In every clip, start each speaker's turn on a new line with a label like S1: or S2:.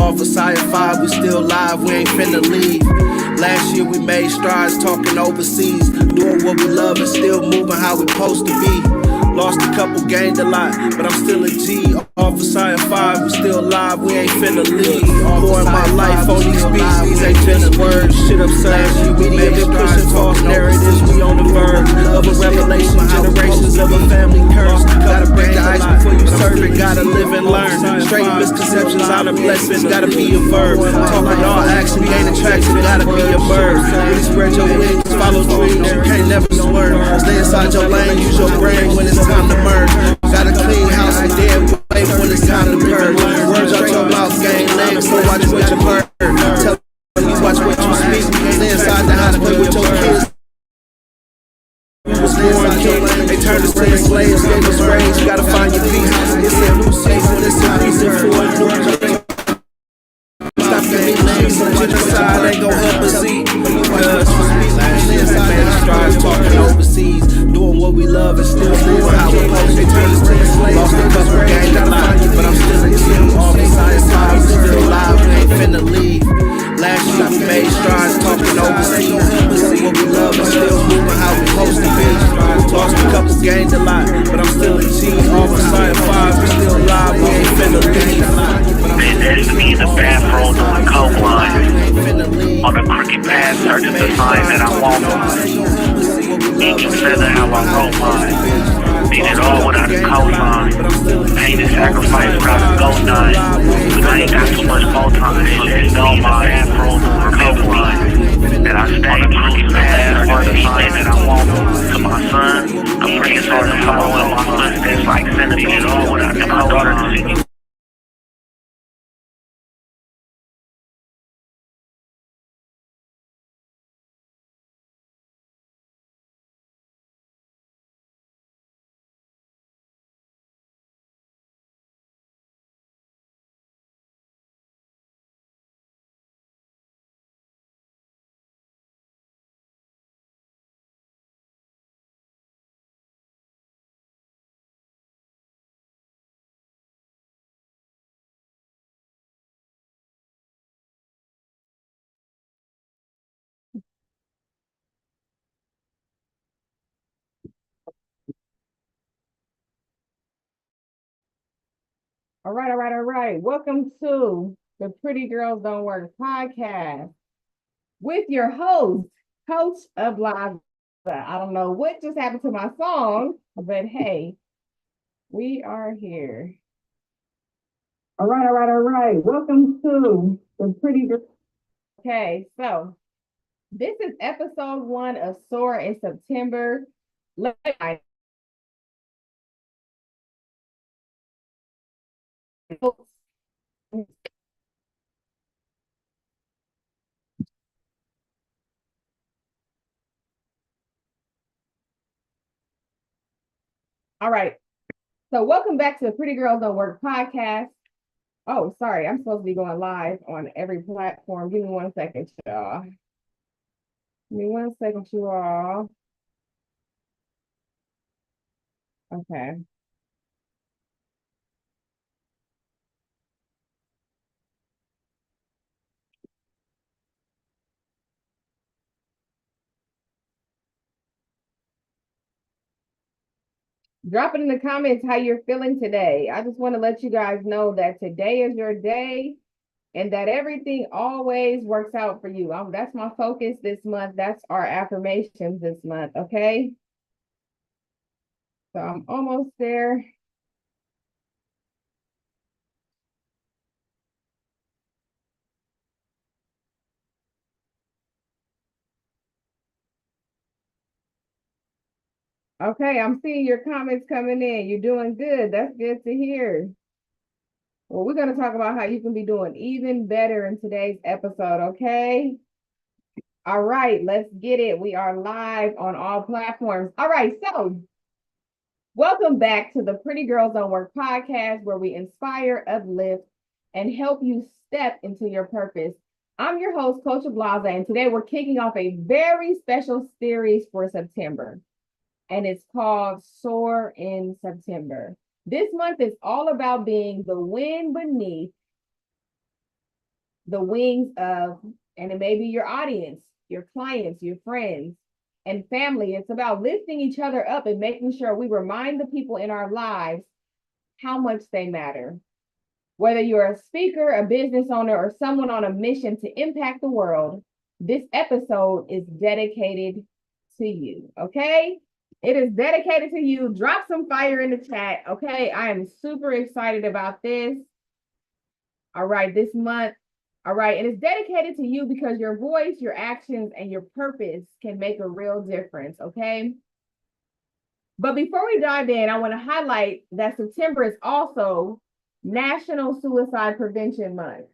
S1: off of Science 5, we still live, we ain't finna leave. Last year we made strides talking overseas, doing what we love and still moving how we supposed to be. Lost a couple, gained a lot, but I'm still a G. Off of Science 5, we still live, we ain't finna leave. Pouring my life on these beats, these ain't just words. Shit absurd, we live in pushing false narratives, we on the verge of a revelation, generations of a family curse. Gotta break the ice before you serve it, gotta live and learn. Straight misconceptions, honor blessings, gotta be a verb. Talking all action, gain attraction, gotta be a bird. Really spread your wings, follow dreams, you can't never swerve. Stay inside your lane, use your brain when it's time to merge. Got a clean house and dead wave when it's time to purge. Words out your mouth, gain legs, so watch what you heard. Tell you watch what you speak. Stay inside the house, play with your kids. You was born king, they turned us to slaves, gave us range, you gotta find your peace. It's a new season, it's a reason for a new day. Stop giving me legs, so genocide ain't gon' help us eat. Because stay inside the house, strides talking overseas, doing what we love and still moving how we're supposed to be. Lost a couple, gained a lot, but I'm still a G. All the Science 5, still alive, we ain't finna leave. Last year we made strides talking overseas, doing what we love and still moving how we're supposed to be. Lost a couple, gained a lot, but I'm still a G. All the Science 5, we still alive, we ain't finna leave.
S2: Man, that's me in the bathroom doing coke line. On a crooked path, searching the sign that I want mine. You consider how I wrote mine. Did it all without a cosign. Pain and sacrifice without a gold nine. But I ain't got too much more time. So just know my bathroom doing coke line. That I stay on a crooked path, searching the sign that I want mine. To my son, I'm praying hard to follow in my footsteps like centipedes. Did it all without a cosign.
S3: All right. Welcome to the Pretty Girls Don't Work podcast with your host, Coach Oblaza. I don't know what just happened to my song, but hey, we are here. All right. Welcome to the Pretty Girls. Okay, so this is episode 1 of Soar in September. All right. So welcome back to the Pretty Girls Don't Work podcast. Oh, sorry. I'm supposed to be going live on every platform. Give me 1 second, y'all. Give me 1 second, you all. Okay. Drop it in the comments how you're feeling today. I just want to let you guys know that today is your day and that everything always works out for you. That's my focus this month. That's our affirmations this month, okay? So I'm almost there. Okay, I'm seeing your comments coming in. You're doing good. That's good to hear. Well, we're going to talk about how you can be doing even better in today's episode, okay? All right, let's get it. We are live on all platforms. All right, so welcome back to the Pretty Girls Don't Work podcast, where we inspire, uplift, and help you step into your purpose. I'm your host, Coach Oblaza, and today we're kicking off a very special series for September, and it's called Soar in September. This month is all about being the wind beneath the wings of, and it may be your audience, your clients, your friends, and family. It's about lifting each other up and making sure we remind the people in our lives how much they matter. Whether you're a speaker, a business owner, or someone on a mission to impact the world, this episode is dedicated to you, okay? It is dedicated to you. Drop some fire in the chat, okay? I am super excited about this. All right, this month. All right, and it's dedicated to you because your voice, your actions, and your purpose can make a real difference, okay? But before we dive in, I want to highlight that September is also National Suicide Prevention Month.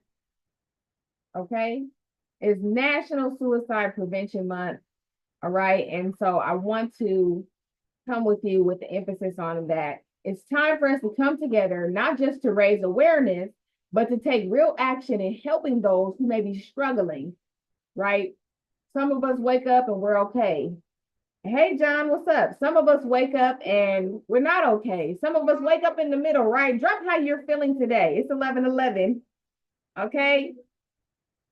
S3: Okay? It's National Suicide Prevention Month. All right. And so I want to come with you with the emphasis on that. It's time for us to come together, not just to raise awareness, but to take real action in helping those who may be struggling, right? Some of us wake up and we're okay. Hey, John, what's up? Some of us wake up and we're not okay. Some of us wake up in the middle, right? Drop how you're feeling today. It's 11:11. Okay?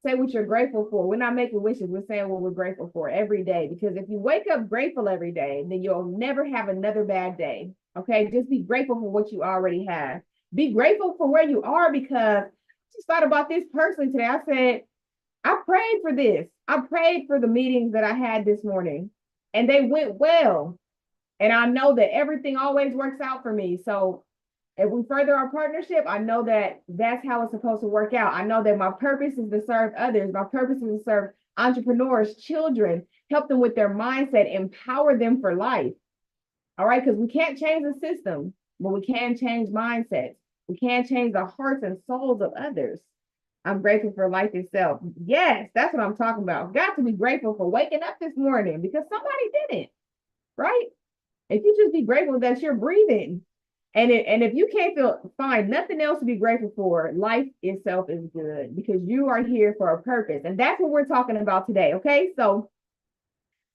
S3: Say what you're grateful for. We're not making wishes. We're saying what we're grateful for every day. Because if you wake up grateful every day, then you'll never have another bad day. Okay? Just be grateful for what you already have. Be grateful for where you are, because I just thought about this personally today. I said, I prayed for this. I prayed for the meetings that I had this morning, and they went well. And I know that everything always works out for me. So if we further our partnership, I know that that's how it's supposed to work out. I know that my purpose is to serve others. My purpose is to serve entrepreneurs, children, help them with their mindset, empower them for life. All right, because we can't change the system, but we can change mindsets. We can change the hearts and souls of others. I'm grateful for life itself. Yes, that's what I'm talking about. Got to be grateful for waking up this morning because somebody didn't, right? If you just be grateful that you're breathing, and if you can't find nothing else to be grateful for, life itself is good because you are here for a purpose. And that's what we're talking about today. Okay. So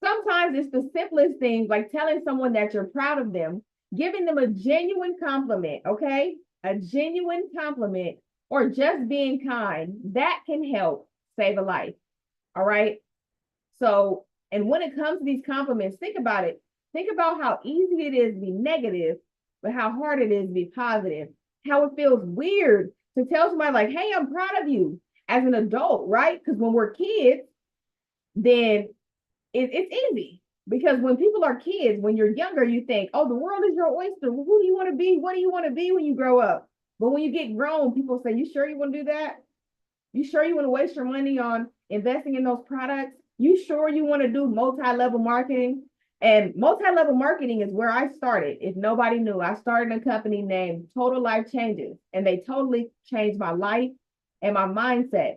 S3: sometimes it's the simplest things, like telling someone that you're proud of them, giving them a genuine compliment. Okay. A genuine compliment, or just being kind, that can help save a life. All right. So, and when it comes to these compliments, think about it. Think about how easy it is to be negative, but how hard it is to be positive. How it feels weird to tell somebody like, hey, I'm proud of you as an adult, right? Because when we're kids, then it's easy. Because when people are kids, when you're younger, you think, oh, the world is your oyster. Well, who do you want to be? What do you want to be when you grow up? But when you get grown, people say, you sure you want to do that? You sure you want to waste your money on investing in those products? You sure you want to do multi-level marketing? And multi-level marketing is where I started. If nobody knew, I started a company named Total Life Changes, and they totally changed my life and my mindset.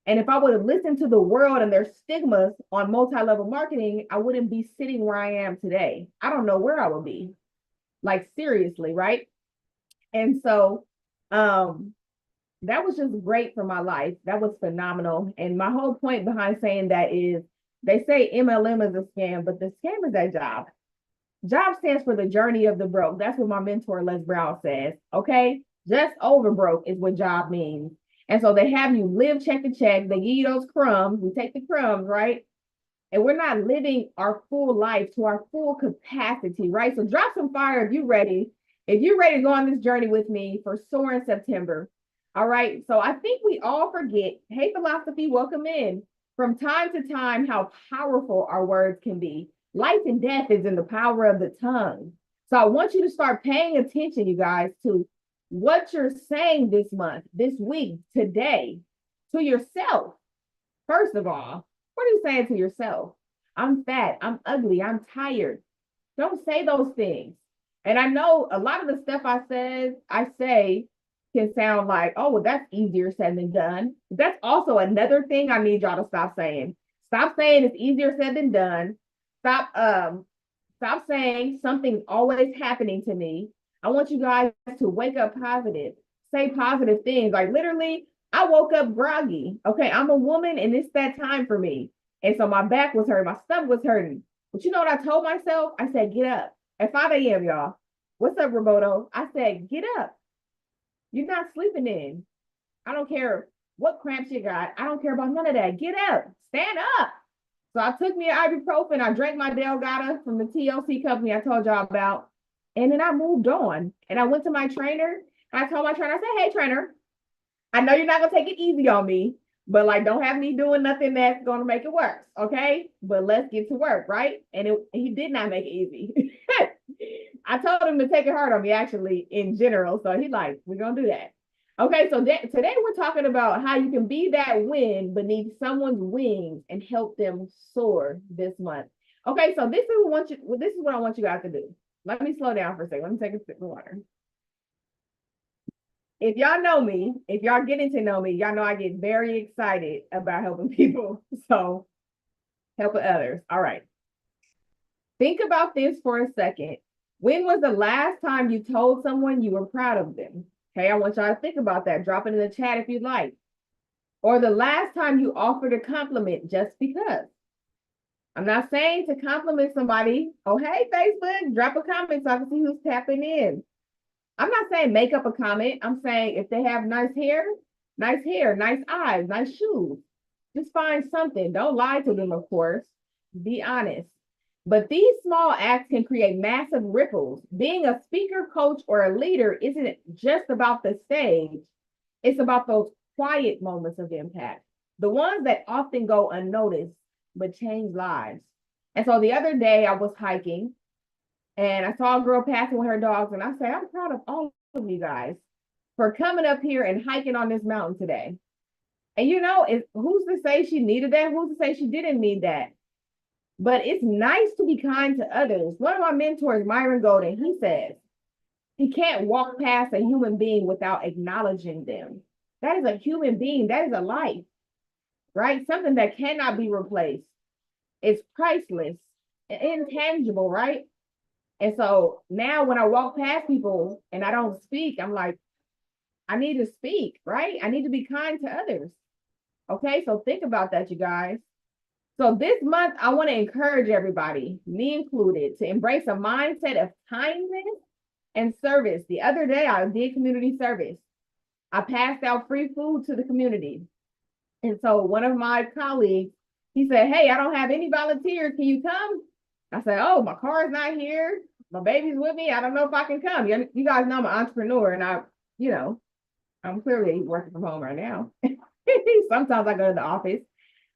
S3: And if I would have listened to the world and their stigmas on multi-level marketing, I wouldn't be sitting where I am today. I don't know where I would be. Like, seriously, right? And so that was just great for my life. That was phenomenal. And my whole point behind saying that is, they say MLM is a scam, but the scam is that job. Job stands for the journey of the broke. That's what my mentor, Les Brown, says. Okay. Just over broke is what job means. And so they have you live check to check. They give you those crumbs. We take the crumbs, right? And we're not living our full life to our full capacity, right? So drop some fire if you're ready. If you're ready to go on this journey with me for Soar in September. All right. So I think we all forget, hey, philosophy, welcome in. From time to time, how powerful our words can be. Life and death is in the power of the tongue. So I want you to start paying attention, you guys, to what you're saying this month, this week, today, to yourself. First of all, what are you saying to yourself? I'm fat, I'm ugly, I'm tired. Don't say those things. And I know a lot of the stuff I say can sound like, oh, well, that's easier said than done. That's also another thing I need y'all to stop saying. Stop saying it's easier said than done. Stop saying something's always happening to me. I want you guys to wake up positive. Say positive things. Like, literally, I woke up groggy. Okay, I'm a woman and it's that time for me. And so my back was hurting, my stomach was hurting. But you know what I told myself? I said, get up at 5 a.m., y'all. What's up, Roboto? I said, get up. You're not sleeping in. I don't care What cramps you got? I don't care about none of that. Get up, stand up. So I took me an ibuprofen. I drank my Delgada from the TLC company I told y'all about. And then I moved on. And I went to my trainer. I told my trainer, I said, hey, trainer, I know you're not going to take it easy on me, but like, don't have me doing nothing that's going to make it worse. Okay. But let's get to work. Right. And he did not make it easy. I told him to take it hard on me, actually, in general. So he's like, we're going to do that. Okay. So today we're talking about how you can be that wind beneath someone's wings and help them soar this month. Okay. So this is what I want you guys to do. Let me slow down for a second. Let me take a sip of water. If y'all know me, if y'all getting to know me, y'all know I get very excited about helping people. So helping others. All right. Think about this for a second. When was the last time you told someone you were proud of them? Okay, I want y'all to think about that. Drop it in the chat if you'd like. Or the last time you offered a compliment just because. I'm not saying to compliment somebody. Oh, hey, Facebook, drop a comment so I can see who's tapping in. I'm not saying make up a comment. I'm saying if they have nice hair, nice eyes, nice shoes, just find something. Don't lie to them, of course. Be honest. But these small acts can create massive ripples. Being a speaker, coach, or a leader isn't just about the stage. It's about those quiet moments of impact, the ones that often go unnoticed, but change lives. And so the other day I was hiking and I saw a girl passing with her dogs, and I said, I'm proud of all of you guys for coming up here and hiking on this mountain today. And you know, who's to say she needed that? Who's to say she didn't need that? But it's nice to be kind to others. One of my mentors, Myron Golden, he says, he can't walk past a human being without acknowledging them. That is a human being. That is a life, right? Something that cannot be replaced. It's priceless, intangible, right? And so now when I walk past people and I don't speak, I'm like, I need to speak, right? I need to be kind to others. Okay, so think about that, you guys. So this month, I want to encourage everybody, me included, to embrace a mindset of kindness and service. The other day, I did community service. I passed out free food to the community. And so one of my colleagues, he said, hey, I don't have any volunteers. Can you come? I said, oh, my car's not here. My baby's with me. I don't know if I can come. You guys know I'm an entrepreneur, and I'm clearly working from home right now. Sometimes I go to the office,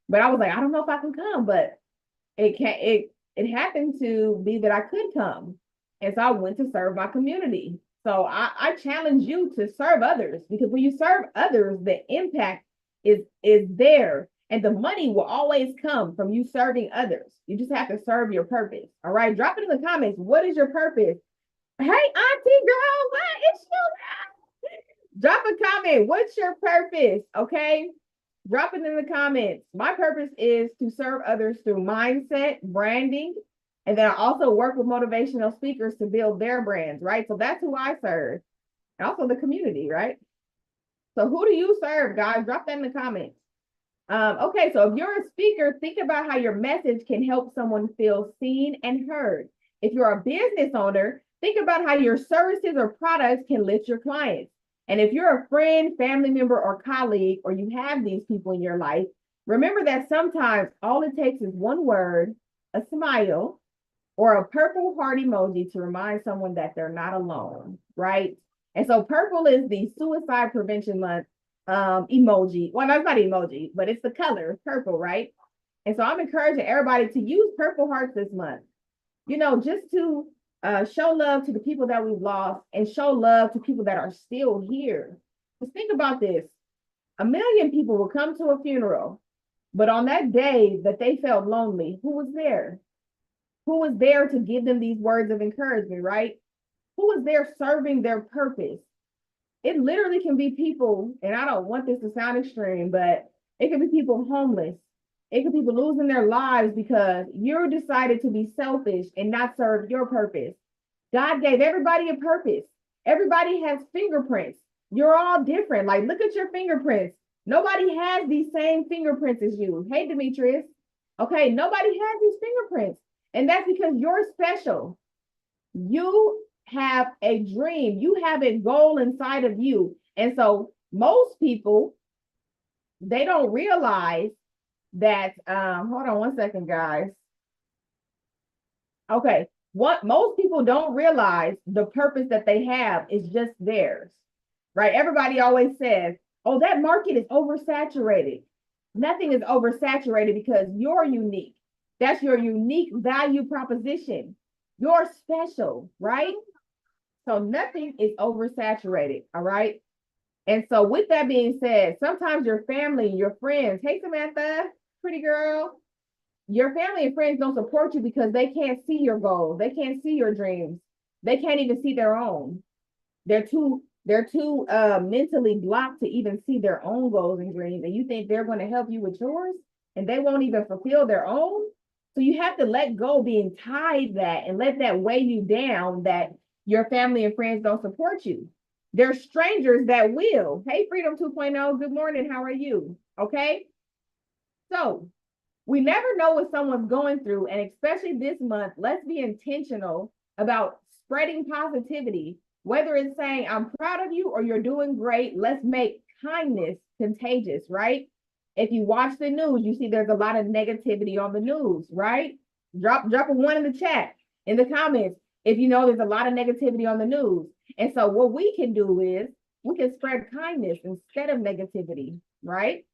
S3: but I was like, I don't know if I can come, but it happened to be that I could come. And so I went to serve my community. So I challenge you to serve others, because when you serve others, the impact is there. And the money will always come from you serving others. You just have to serve your purpose. All right. Drop it in the comments. What is your purpose? Hey, auntie girl, what is you? Drop a comment. What's your purpose? Okay. Drop it in the comments. My purpose is to serve others through mindset, branding, and then I also work with motivational speakers to build their brands, right? So that's who I serve. And also the community, right? So who do you serve, guys? Drop that in the comments. Okay, so if you're a speaker, think about how your message can help someone feel seen and heard. If you're a business owner, think about how your services or products can lift your clients. And if you're a friend, family member, or colleague, or you have these people in your life, remember that sometimes all it takes is one word, a smile, or a purple heart emoji to remind someone that they're not alone, right? And so purple is the suicide prevention month emoji. Well, that's not emoji, but it's the color purple, right? And so I'm encouraging everybody to use purple hearts this month, just to show love to the people that we've lost and show love to people that are still here. Just think about this. 1 million people will come to a funeral, but on that day that they felt lonely, who was there? Who was there to give them these words of encouragement, right? Who was there serving their purpose? It literally can be people, and I don't want this to sound extreme, but it can be people homeless. It could be people losing their lives because you decided to be selfish and not serve your purpose. God gave everybody a purpose. Everybody has fingerprints. You're all different. Like, look at your fingerprints. Nobody has these same fingerprints as you. Hey, Demetrius. Okay, nobody has these fingerprints. And that's because you're special. You have a dream. You have a goal inside of you. And so most people they don't realize that, hold on one second, guys. Okay, what most people don't realize, the purpose that they have is just theirs, right? Everybody always says, oh, that market is oversaturated. Nothing is oversaturated because you're unique. That's your unique value proposition. You're special, right? So nothing is oversaturated, all right? And so with that being said, sometimes your family, your friends, hey, Samantha, pretty girl, your family and friends don't support you because they can't see your goals. They can't see your dreams. They can't even see their own. They're too mentally blocked to even see their own goals and dreams. And you think they're going to help you with yours and they won't even fulfill their own. So you have to let go being tied that and let that weigh you down, that your family and friends don't support you. There's strangers that will. Hey, Freedom 2.0, good morning. How are you? Okay. So we never know what someone's going through. And especially this month, let's be intentional about spreading positivity, whether it's saying, I'm proud of you or you're doing great. Let's make kindness contagious, right? If you watch the news, you see there's a lot of negativity on the news, right? Drop a one in the chat, in the comments, if you know there's a lot of negativity on the news. And so what we can do is we can spread kindness instead of negativity, right?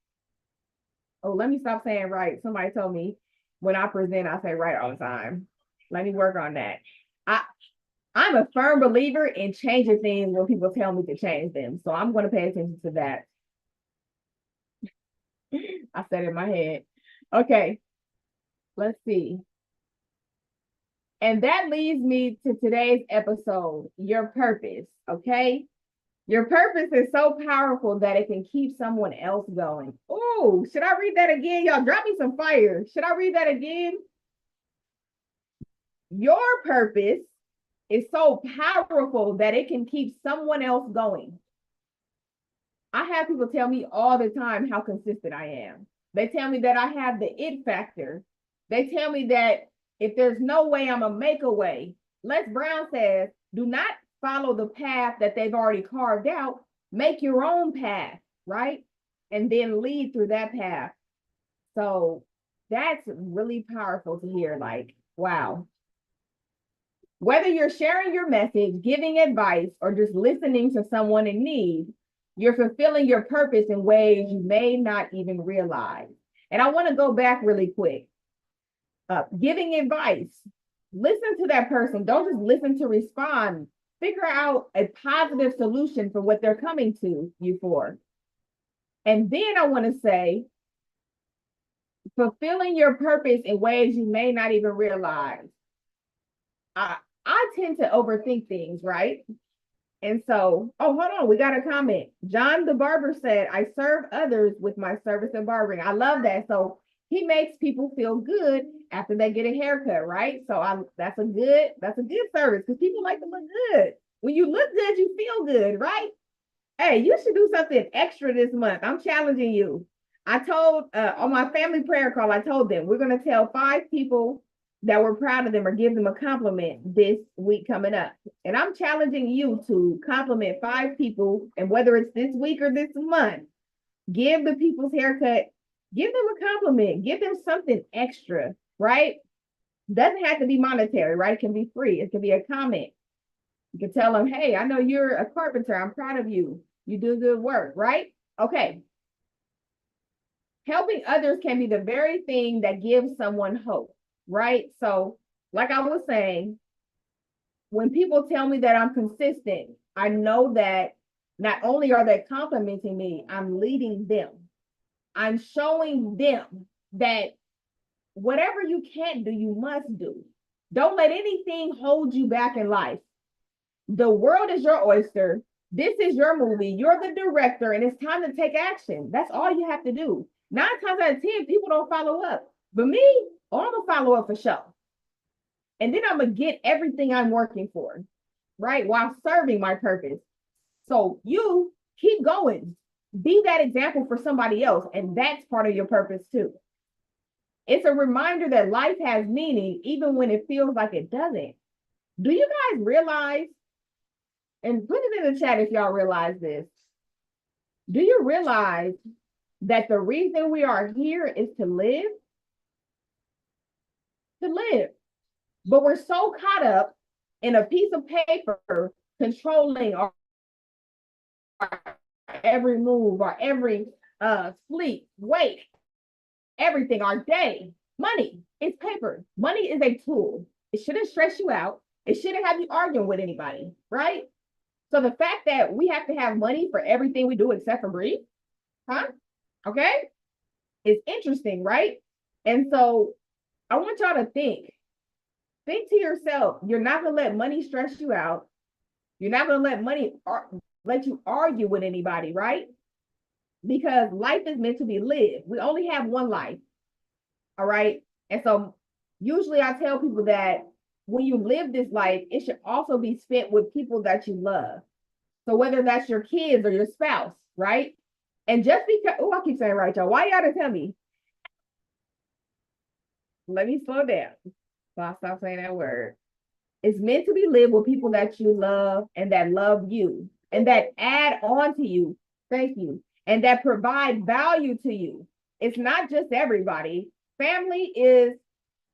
S3: Oh, let me stop saying right. Somebody told me when I present, I say right all the time. Let me work on that. I'm a firm believer in changing things when people tell me to change them. So I'm going to pay attention to that. I said it in my head. Okay, let's see. And that leads me to today's episode, your purpose, okay? Your purpose is so powerful that it can keep someone else going. Oh, should I read that again? Y'all drop me some fire. Should I read that again? Your purpose is so powerful that it can keep someone else going. I have people tell me all the time how consistent I am. They tell me that I have the it factor. They tell me that if there's no way, I'm a make a way. Les Brown says, do not follow the path that they've already carved out. Make your own path, right? And then lead through that path. So that's really powerful to hear. Like, wow. Whether you're sharing your message, giving advice, or just listening to someone in need, you're fulfilling your purpose in ways you may not even realize. And I want to go back really quick. Giving advice, listen to that person. Don't just listen to respond. Figure out a positive solution for what they're coming to you for. And then I want to say, fulfilling your purpose in ways you may not even realize. I tend to overthink things, right? And so, oh, hold on, we got a comment. John the barber said, I serve others with my service and barbering. I love that. So he makes people feel good after they get a haircut, right? So that's a good service because people like to look good. When you look good, you feel good, right? Hey, you should do something extra this month. I'm challenging you. I told on my family prayer call, I told them we're going to tell 5 people that we're proud of them or give them a compliment this week coming up. And I'm challenging you to compliment 5 people. And whether it's this week or this month, give the people's haircut, give them a compliment, give them something extra, right? Doesn't have to be monetary, right? It can be free. It can be a comment. You can tell them, hey, I know you're a carpenter. I'm proud of you. You do good work, right? Okay. Helping others can be the very thing that gives someone hope, right? So, like I was saying, when people tell me that I'm consistent, I know that not only are they complimenting me, I'm leading them. I'm showing them that whatever you can't do, you must do. Don't let anything hold you back in life. The world is your oyster. This is your movie. You're the director, and it's time to take action. That's all you have to do. 9 times out of 10, people don't follow up. But me, I'm going to follow up for sure. And then I'm going to get everything I'm working for, right? While serving my purpose. So you keep going. Be that example for somebody else. And that's part of your purpose too. It's a reminder that life has meaning, even when it feels like it doesn't. Do you guys realize, and put it in the chat if y'all realize this, do you realize that the reason we are here is to live, but we're so caught up in a piece of paper controlling our every move, our every sleep, wake, everything, our day. Money is paper. Money is a tool. It shouldn't stress you out. It shouldn't have you arguing with anybody, right? So the fact that we have to have money for everything we do except for breathe, okay, is interesting, right? And so I want y'all to think to yourself, you're not going to let money stress you out. You're not going to let money let you argue with anybody, right? Because life is meant to be lived. We only have one life. All right. And so usually I tell people that when you live this life, it should also be spent with people that you love. So whether that's your kids or your spouse, right? And just because, I keep saying right, y'all. Why y'all to tell me? Let me slow down. So I'll stop saying that word. It's meant to be lived with people that you love and that love you and that add on to you. Thank you. And that provide value to you. It's not just everybody. Family is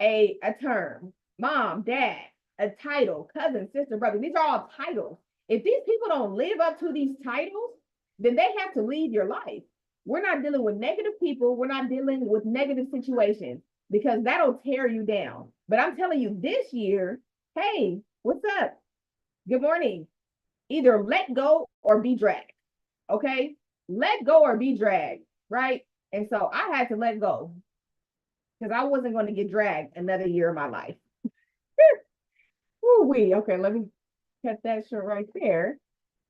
S3: a term. Mom, dad, a title, cousin, sister, brother. These are all titles. If these people don't live up to these titles, then they have to leave your life. We're not dealing with negative people. We're not dealing with negative situations because that'll tear you down. But I'm telling you this year, hey, what's up? Good morning. Either let go or be dragged. Okay? Let go or be dragged, right? And so I had to let go because I wasn't going to get dragged another year of my life. Ooh-wee. Okay, let me cut that short right there.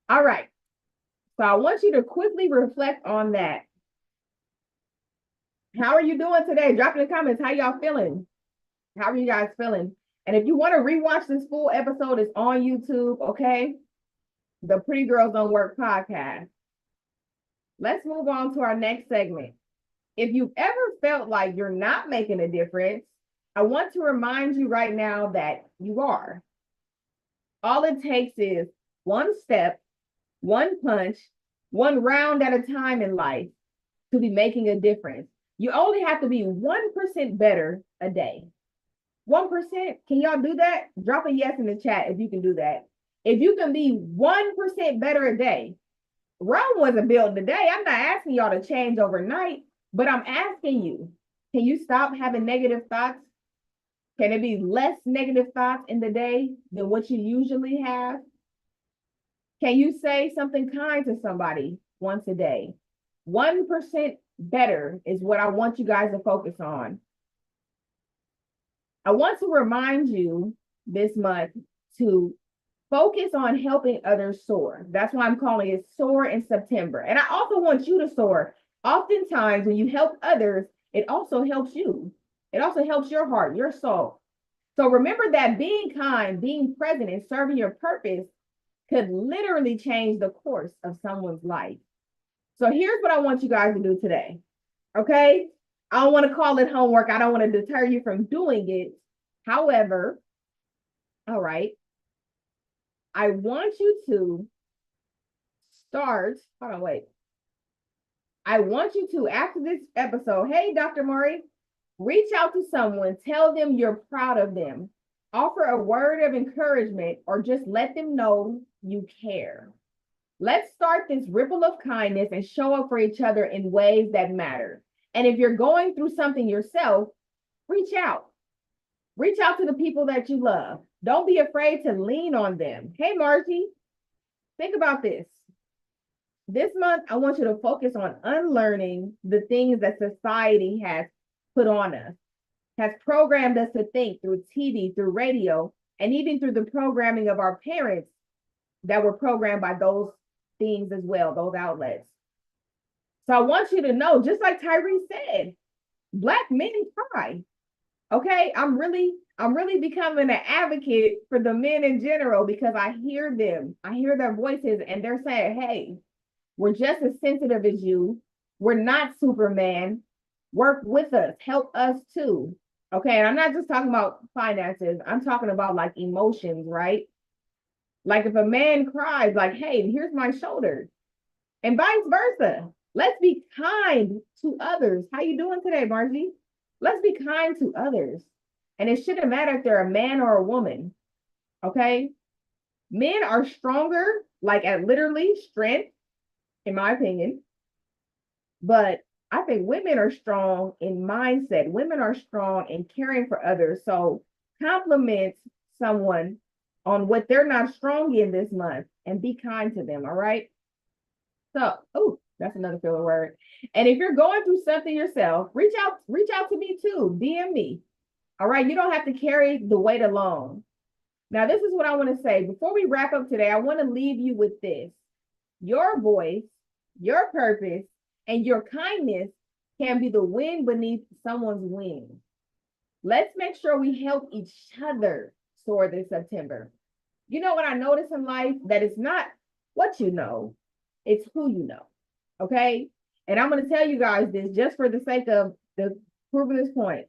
S3: All right. So I want you to quickly reflect on that. How are you doing today? Drop in the comments. How y'all feeling? How are you guys feeling? And if you want to rewatch this full episode, it's on YouTube, okay? The Pretty Girls Don't Work podcast. Let's move on to our next segment. If you've ever felt like you're not making a difference, I want to remind you right now that you are. All it takes is one step, one punch, one round at a time in life to be making a difference. You only have to be 1% better a day. 1%. Can y'all do that? Drop a yes in the chat if you can do that. If you can be 1% better a day. Rome wasn't built today. I'm not asking y'all to change overnight, but I'm asking you, can you stop having negative thoughts? Can it be less negative thoughts in the day than what you usually have? Can you say something kind to somebody once a day? 1% better is what I want you guys to focus on. I want to remind you this month to focus on helping others soar. That's why I'm calling it Soar in September. And I also want you to soar. Oftentimes, when you help others, it also helps you. It also helps your heart, your soul. So remember that being kind, being present, and serving your purpose could literally change the course of someone's life. So here's what I want you guys to do today. Okay? I don't want to call it homework. I don't want to deter you from doing it. However, all right, I want you to start. Hold on, wait. I want you to, after this episode, hey, Dr. Murray, reach out to someone, tell them you're proud of them, offer a word of encouragement, or just let them know you care. Let's start this ripple of kindness and show up for each other in ways that matter. And if you're going through something yourself, reach out. Reach out to the people that you love. Don't be afraid to lean on them. Hey, Margie, think about this. This month, I want you to focus on unlearning the things that society has put on us, has programmed us to think through TV, through radio, and even through the programming of our parents that were programmed by those things as well, those outlets. So I want you to know, just like Tyrese said, Black men cry. Okay, I'm really becoming an advocate for the men in general because I hear them. I hear their voices and they're saying, hey, we're just as sensitive as you. We're not Superman. Work with us. Help us too. Okay, and I'm not just talking about finances. I'm talking about like emotions, right? Like if a man cries like, hey, here's my shoulder, and vice versa. Let's be kind to others. How you doing today, Margie? Let's be kind to others. And it shouldn't matter if they're a man or a woman. Okay. Men are stronger, like at literally strength, in my opinion. But I think women are strong in mindset. Women are strong in caring for others. So compliment someone on what they're not strong in this month and be kind to them. All right. So, oh, that's another filler word. And if you're going through something yourself, reach out to me too. DM me. All right. You don't have to carry the weight alone. Now, this is what I want to say. Before we wrap up today, I want to leave you with this. Your voice, your purpose, and your kindness can be the wind beneath someone's wings. Let's make sure we help each other soar this September. You know what I notice in life? That it's not what you know, it's who you know. Okay. And I'm going to tell you guys this just for the sake of the proving this point.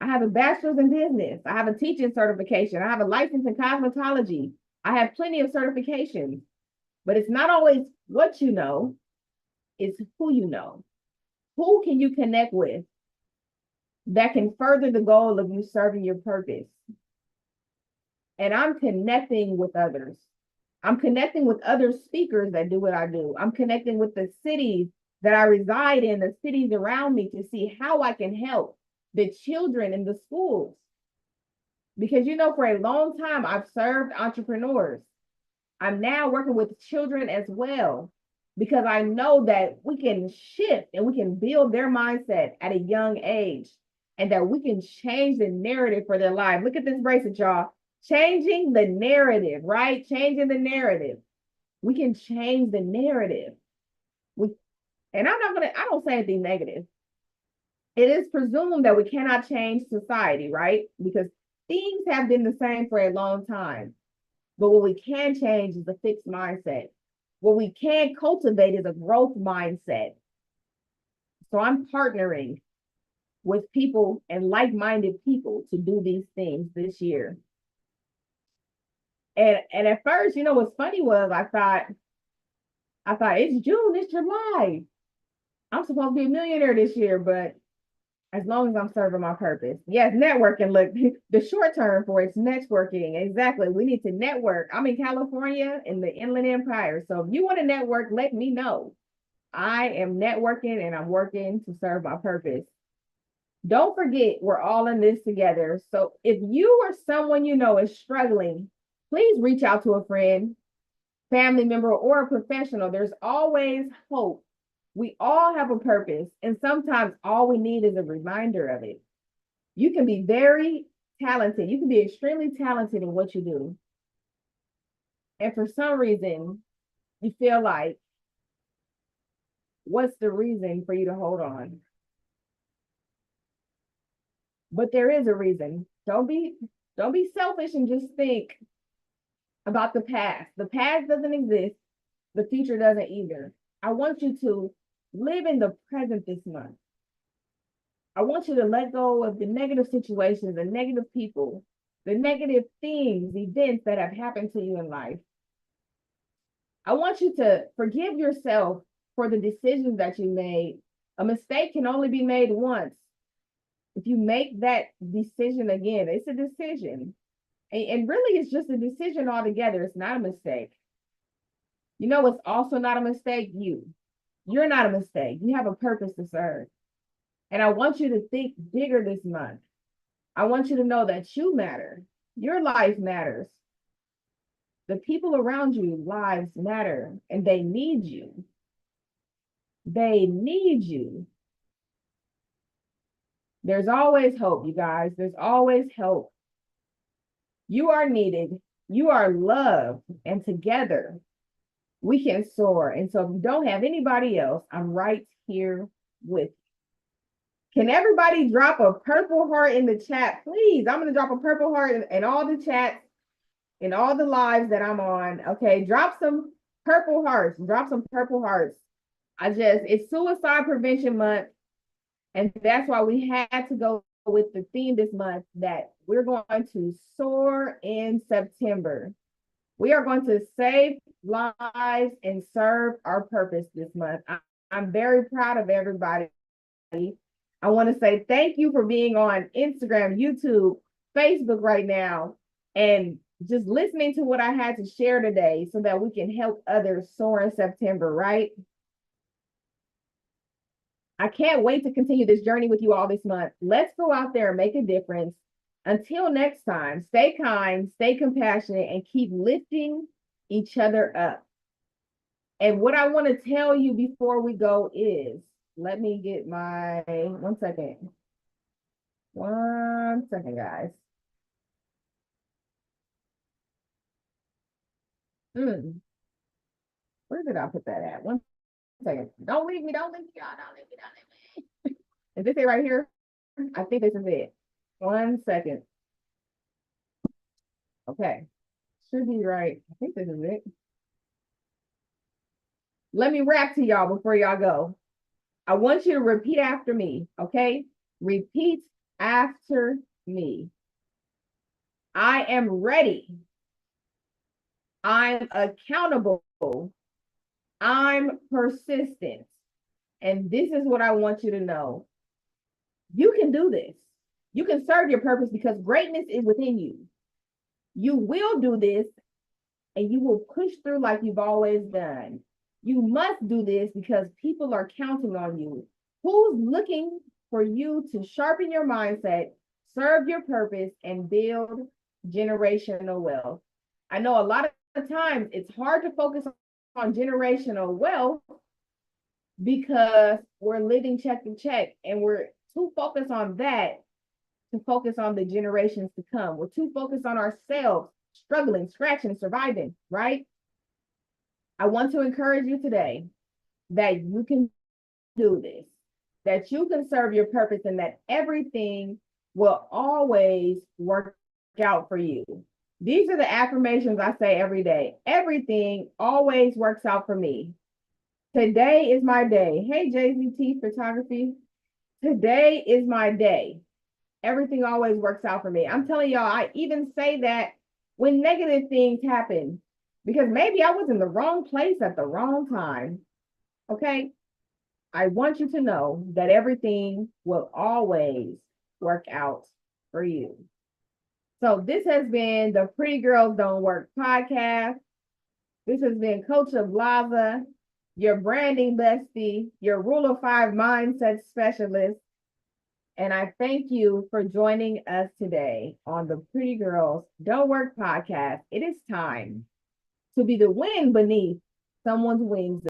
S3: I have a bachelor's in business. I have a teaching certification. I have a license in cosmetology. I have plenty of certifications, but it's not always what you know, it's who you know. Who can you connect with that can further the goal of you serving your purpose? And I'm connecting with others. I'm connecting with other speakers that do what I do. I'm connecting with the cities that I reside in, the cities around me, to see how I can help the children in the schools. Because, you know, for a long time, I've served entrepreneurs. I'm now working with children as well, because I know that we can shift and we can build their mindset at a young age, and that we can change the narrative for their life. Look at this bracelet, y'all. Changing the narrative, right? Changing the narrative. We can change the narrative. And I don't say anything negative. It is presumed that we cannot change society, right? Because things have been the same for a long time. But what we can change is a fixed mindset. What we can cultivate is a growth mindset. So I'm partnering with people and like-minded people to do these things this year. And at first, you know, what's funny was I thought it's June, it's July. I'm supposed to be a millionaire this year, but as long as I'm serving my purpose. Yes, networking. Look, the short term for it's networking. Exactly. We need to network. I'm in California in the Inland Empire. So if you want to network, let me know. I am networking and I'm working to serve my purpose. Don't forget, we're all in this together. So if you or someone you know is struggling, please reach out to a friend, family member, or a professional. There's always hope. We all have a purpose, and sometimes all we need is a reminder of it. You can be very talented. You can be extremely talented in what you do. And for some reason, you feel like, what's the reason for you to hold on? But there is a reason. Don't be selfish and just think about the past. The past doesn't exist. The future doesn't either. I want you to live in the present this month. I want you to let go of the negative situations, the negative people, the negative things, events that have happened to you in life. I want you to forgive yourself for the decisions that you made. A mistake can only be made once. If you make that decision again, it's a decision. And really, it's just a decision altogether. It's not a mistake. You know what's also not a mistake? You're not a mistake. You have a purpose to serve. And I want you to think bigger this month. I want you to know that you matter. Your life matters. The people around you lives matter, and they need you. They need you. There's always hope, you guys. There's always hope. You are needed. You are loved, and together we can soar. And so if you don't have anybody else, I'm right here with you. Can everybody drop a purple heart in the chat, please? I'm going to drop a purple heart in all the chats, in all the lives that I'm on. Okay, drop some purple hearts. Drop some purple hearts. It's Suicide Prevention Month. And that's why we had to go with the theme this month, that we're going to soar in September. We are going to save lives and serve our purpose this month. I'm very proud of everybody. I want to say thank you for being on Instagram, YouTube, Facebook right now, and just listening to what I had to share today so that we can help others soar in September, right? I can't wait to continue this journey with you all this month. Let's go out there and make a difference. Until next time, stay kind, stay compassionate, and keep lifting each other up. And what I want to tell you before we go is, let me get my, 1 second. 1 second, guys. Where did I put that at? 1 second. Don't leave me, don't leave me, y'all. Don't leave me, don't leave me. Is this it right here? I think this is it. 1 second. Okay. Should be right. I think this is it. Let me rap to y'all before y'all go. I want you to repeat after me, okay? Repeat after me. I am ready. I'm accountable. I'm persistent. And this is what I want you to know. You can do this. You can serve your purpose because greatness is within you. You will do this and you will push through like you've always done. You must do this because people are counting on you. Who's looking for you to sharpen your mindset, serve your purpose, and build generational wealth? I know a lot of times it's hard to focus on generational wealth because we're living check to check and we're too focused on that to focus on the generations to come. We're too focused on ourselves, struggling, scratching, surviving, right? I want to encourage you today that you can do this, that you can serve your purpose, and that everything will always work out for you. These are the affirmations I say every day. Everything always works out for me. Today is my day. Hey, JZT Photography. Today is my day. Everything always works out for me. I'm telling y'all, I even say that when negative things happen, because maybe I was in the wrong place at the wrong time. Okay. I want you to know that everything will always work out for you. So this has been the Pretty Girls Don't Work podcast. This has been Coach of Lava, your branding bestie, your Rule of 5 mindset specialist. And I thank you for joining us today on the Pretty Girls Don't Work podcast. It is time to be the wind beneath someone's wings.